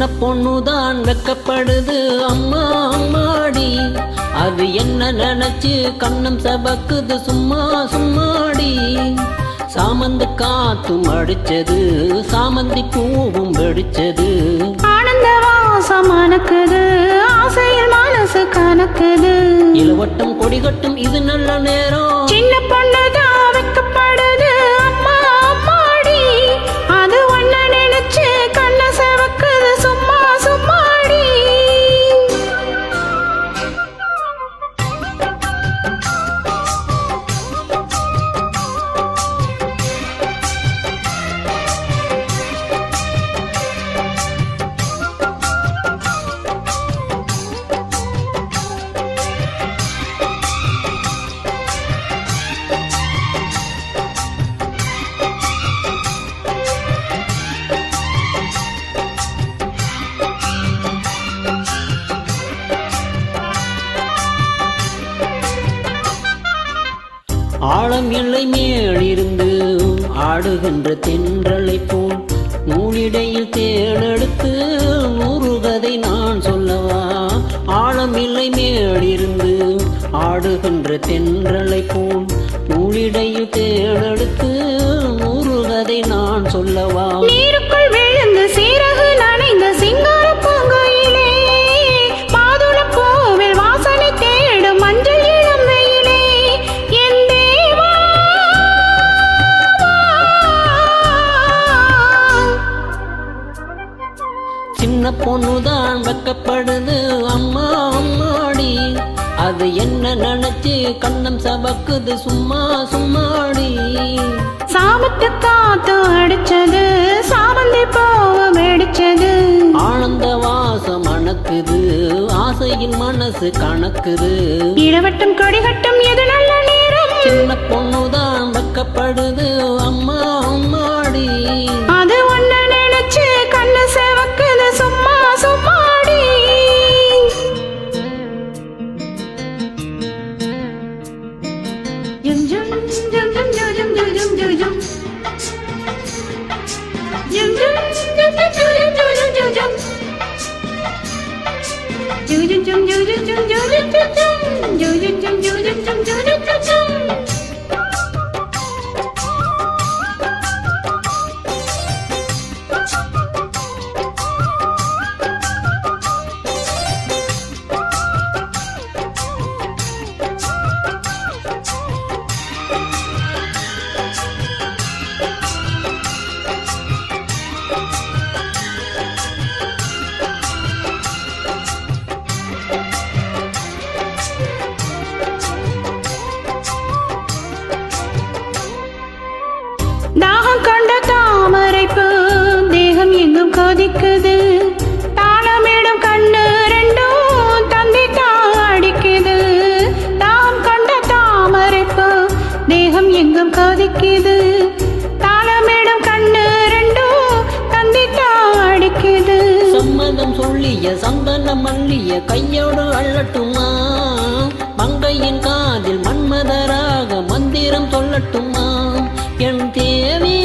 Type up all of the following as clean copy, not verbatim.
சின்ன பொண்ணுதான் வெக்கப்படுது அம்மா அம்மாடி, அது என்ன நினைச்சு கண்ணம் சபக்குது சும்மா சும்மாடி. சாமந்தி காத்தும் அடிச்சது, சாமந்தி பூவும் வெடிச்சது, ஆனந்த வாசம் மணக்குது, ஆசையில் மனசு கணக்குது. இளவட்டம் கொடிகட்டும் இது நல்ல நேரம். சின்ன பொண்ணுதான் வெக்கப்படுது அம்மா அம்மாடி, அது ஒன்ன நினைச்சு கண்ண செவக்குது சும்மா சும்மாடி. ஆழம் எல்லை மேலிருந்து ஆடுகின்ற தென்றலை போல் நூலிடையில் தேடெடுத்து 100 கதை நான் சொல்லவா. ஆழம் எல்லை மேலிருந்து ஆடுகின்ற தென்றலை போல் நூலிடையில் தேடெடுத்து 100 கதை நான் சொல்லவா. நீருக்குள் விழுந்து சீரகு நனைந்த சிங்கார பூங்குயிலே, மாதுள பூவில் வாசனை தேடும் மஞ்சள் இளம் வெயிலே, என் தேவா. சின்ன பொண்ணுதான் வெக்கப்படுது அம்மா அம்மாடி, அது என்ன நினைச்சு கண்ணம் சபக்குது சும்மா சும்மாடி. சாமத்து காத்து அடிச்சது, சாமந்தி பூவு வெடிச்சது, ஆனந்த வாசம் மணக்குது, ஆசையின் மனசு கணக்குது. இளவட்டம் கொடிகட்டும் எது நல்ல நேரம். சின்ன பொண்ணுதான் வெக்கப்படுது அம்மா அம்மாடி, அது ஒன்ன நினைச்சு கண்ண செவக்குது சும்மா சும்மாடி. ஜும் ஜும் ஜும் ஜும் ஜும் ஜும் ஜும் ஜும் ஜும் ஜும். ஜும் ஜும் ஜும் ஜும் ஜும் ஜும் ஜும் ஜும் ஜும். ஜும் ஜும் ஜும் ஜும் ஜும் ஜும் ஜும் ஜும் ஜும். ஜும் ஜும் ஜும் ஜும் ஜும் ஜும் ஜும் ஜும் ஜும். தாகம் கொண்ட தாமரைப்பு தேகம் எங்கும் கொதிக்குது, தாளமிடும் கண்ணு ரெண்டும் தந்தி தாடிக்குது. தாகம் கொண்ட தாமரைப்பு தேகம் எங்கும் கொதிக்குது, தாளமிடும் கண்ணு ரெண்டும் தந்தி தாடிக்குது. சம்மதம் சொல்லிய சந்தன மல்லிய கையோடு அள்ளட்டுமா, மங்கையின் காதில் மன்மதராக மந்திரம் சொல்லட்டுமா. என் தேவி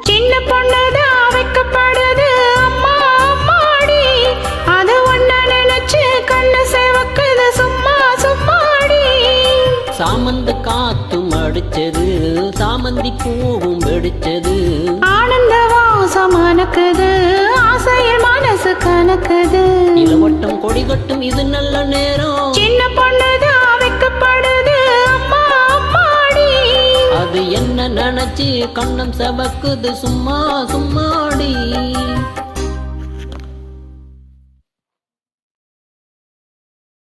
சின்ன பொண்ணுதான் வெக்கப்படுது அம்மா அம்மாடி, அது ஒன்ன நினைச்சு கண்ண செவக்குது சும்மா சும்மாடி. சாமந்தி காத்தும் அடிச்சது, சாமந்தி பூவும் வெடிச்சது, ஆனந்த வாசம் மணக்குது, ஆசையில் மனசு கணக்குது. இளவட்டம் கொடிகட்டும் இது நல்ல நேரம். சின்ன பொண்ணுதான் வெக்கப்படுது அம்மா அம்மாடி, அது என்ன நினைச்சு கண்ணம் சபக்குது சும்மா சும்மாடி.